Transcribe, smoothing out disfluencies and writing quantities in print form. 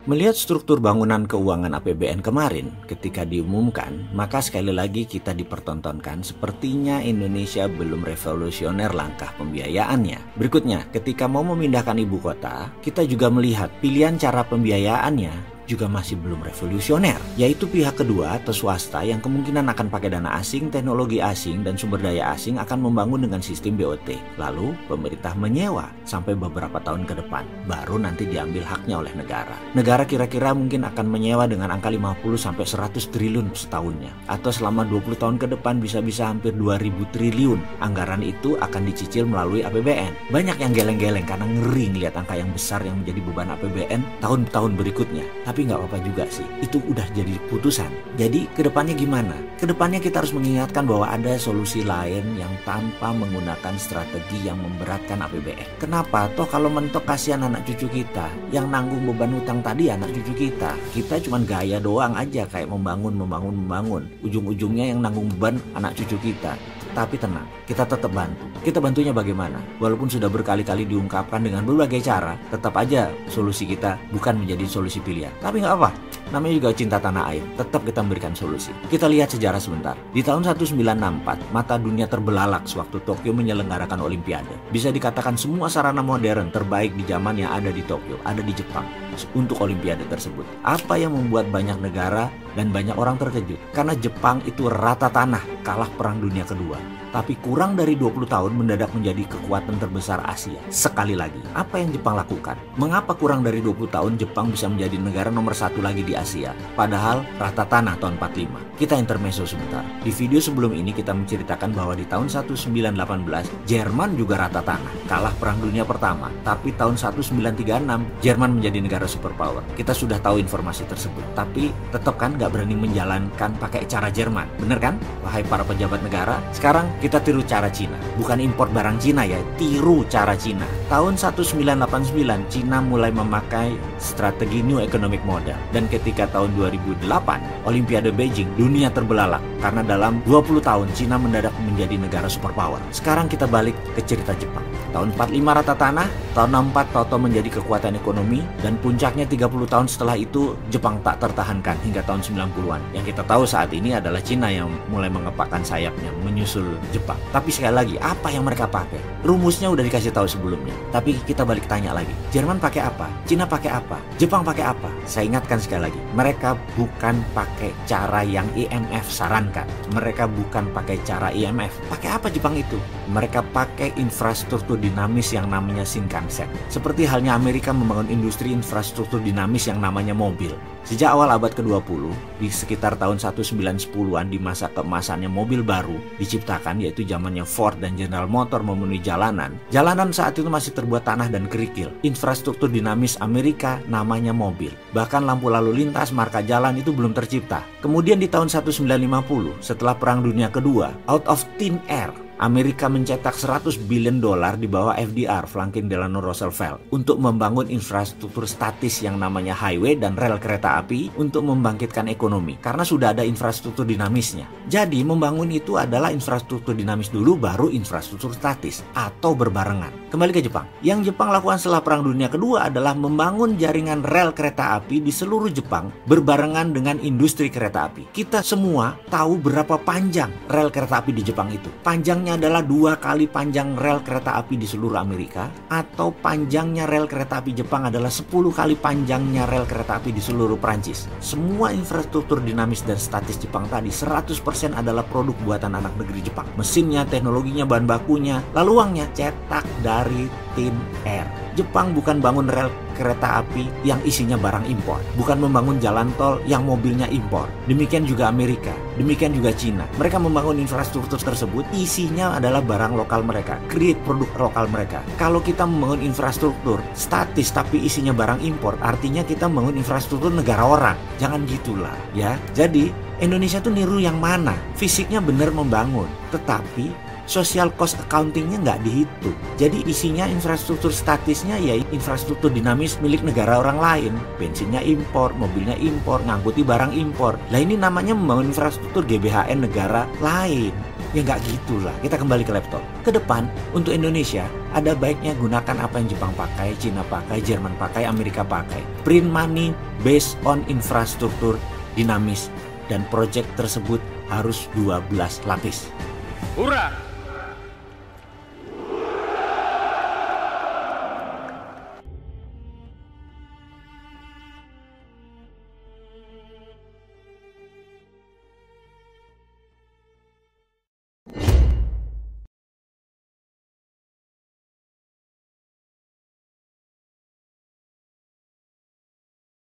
Melihat struktur bangunan keuangan APBN kemarin ketika diumumkan, maka sekali lagi kita dipertontonkan sepertinya Indonesia belum revolusioner langkah pembiayaannya. Berikutnya, ketika mau memindahkan ibu kota, kita juga melihat pilihan cara pembiayaannya juga masih belum revolusioner, yaitu pihak kedua atau swasta yang kemungkinan akan pakai dana asing, teknologi asing, dan sumber daya asing akan membangun dengan sistem BOT. Lalu pemerintah menyewa sampai beberapa tahun ke depan, baru nanti diambil haknya oleh negara. Negara kira-kira mungkin akan menyewa dengan angka 50-100 triliun setahunnya, atau selama 20 tahun ke depan bisa-bisa hampir 2000 triliun. Anggaran itu akan dicicil melalui APBN. Banyak yang geleng-geleng karena ngeri ngeliat angka yang besar yang menjadi beban APBN tahun-tahun berikutnya. Tapi nggak apa-apa juga sih, itu udah jadi putusan. Jadi kedepannya gimana? Kedepannya kita harus mengingatkan bahwa ada solusi lain yang tanpa menggunakan strategi yang memberatkan APBN. Kenapa? Toh kalau mentok kasihan anak cucu kita, yang nanggung beban utang tadi anak cucu kita. Kita cuman gaya doang aja kayak membangun. Ujung-ujungnya yang nanggung beban anak cucu kita. Tapi tenang, kita tetap bantu. Kita bantunya bagaimana? Walaupun sudah berkali-kali diungkapkan dengan berbagai cara, tetap aja solusi kita bukan menjadi solusi pilihan. Tapi nggak apa, namanya juga cinta tanah air. Tetap kita memberikan solusi. Kita lihat sejarah sebentar. Di tahun 1964, mata dunia terbelalak sewaktu Tokyo menyelenggarakan Olimpiade. Bisa dikatakan semua sarana modern terbaik di zaman yang ada di Tokyo, ada di Jepang untuk Olimpiade tersebut. Apa yang membuat banyak negara dan banyak orang terkejut? Karena Jepang itu rata tanah, kalah Perang Dunia Kedua. Tapi kurang dari 20 tahun mendadak menjadi kekuatan terbesar Asia. Sekali lagi, apa yang Jepang lakukan? Mengapa kurang dari 20 tahun Jepang bisa menjadi negara nomor 1 lagi di Asia? Padahal rata tanah tahun 45. Kita intermezzo sebentar. Di video sebelum ini kita menceritakan bahwa di tahun 1918, Jerman juga rata tanah. Kalah Perang Dunia Pertama. Tapi tahun 1936, Jerman menjadi negara superpower. Kita sudah tahu informasi tersebut. Tapi tetap kan nggak berani menjalankan pakai cara Jerman. Bener kan? Wahai para pejabat negara, sekarang kita tiru cara Cina. Bukan impor barang Cina ya, tiru cara Cina. Tahun 1989, Cina mulai memakai strategi New Economic Model. Dan ketika tahun 2008, Olimpiade Beijing, dunia terbelalak. Karena dalam 20 tahun, Cina mendadak menjadi negara superpower. Sekarang kita balik ke cerita Jepang. Tahun 45 rata tanah, tahun 64 Toto menjadi kekuatan ekonomi, dan puncaknya 30 tahun setelah itu, Jepang tak tertahankan hingga tahun 90-an. Yang kita tahu saat ini adalah Cina yang mulai mengepakkan sayapnya, menyusul Jepang. Tapi sekali lagi, apa yang mereka pakai? Rumusnya udah dikasih tahu sebelumnya. Tapi kita balik tanya lagi, Jerman pakai apa? Cina pakai apa? Jepang pakai apa? Saya ingatkan sekali lagi, mereka bukan pakai cara yang IMF sarankan. Mereka bukan pakai cara IMF. Pakai apa Jepang itu? Mereka pakai infrastruktur dinamis yang namanya Shinkansen. Seperti halnya Amerika membangun industri infrastruktur dinamis yang namanya mobil. Sejak awal abad ke-20, di sekitar tahun 1910-an di masa keemasannya mobil baru diciptakan, yaitu zamannya Ford dan General Motors memenuhi jalanan. Jalanan saat itu masih terbuat tanah dan kerikil. Infrastruktur dinamis Amerika namanya mobil. Bahkan lampu lalu lintas, marka jalan itu belum tercipta. Kemudian di tahun 1950, setelah Perang Dunia Kedua, out of thin air, Amerika mencetak $100 billion di bawah FDR, Franklin Delano Roosevelt, untuk membangun infrastruktur statis yang namanya highway dan rel kereta api untuk membangkitkan ekonomi, karena sudah ada infrastruktur dinamisnya. Jadi membangun itu adalah infrastruktur dinamis dulu, baru infrastruktur statis atau berbarengan. Kembali ke Jepang. Yang Jepang lakukan setelah Perang Dunia Kedua adalah membangun jaringan rel kereta api di seluruh Jepang berbarengan dengan industri kereta api. Kita semua tahu berapa panjang rel kereta api di Jepang itu. Panjangnya adalah 2 kali panjang rel kereta api di seluruh Amerika, atau panjangnya rel kereta api Jepang adalah 10 kali panjangnya rel kereta api di seluruh Prancis. Semua infrastruktur dinamis dan statis Jepang tadi 100% adalah produk buatan anak negeri Jepang. Mesinnya, teknologinya, bahan bakunya, lalu uangnya cetak dari thin air. Jepang bukan bangun rel kereta api yang isinya barang impor, bukan membangun jalan tol yang mobilnya impor. Demikian juga Amerika, demikian juga Cina. Mereka membangun infrastruktur tersebut, isinya adalah barang lokal mereka, create produk lokal mereka. Kalau kita membangun infrastruktur statis tapi isinya barang impor, artinya kita membangun infrastruktur negara orang. Jangan gitulah ya. Jadi Indonesia tuh niru yang mana? Fisiknya benar membangun, tetapi social cost accountingnya nggak dihitung. Jadi isinya infrastruktur statisnya ya infrastruktur dinamis milik negara orang lain. Bensinnya impor, mobilnya impor, ngangkuti barang impor. Lah ini namanya membangun infrastruktur GBHN negara lain. Ya nggak gitulah. Kita kembali ke laptop. Ke depan, untuk Indonesia, ada baiknya gunakan apa yang Jepang pakai, Cina pakai, Jerman pakai, Amerika pakai. Print money based on infrastruktur dinamis, dan proyek tersebut harus 12 lapis. Hurrah!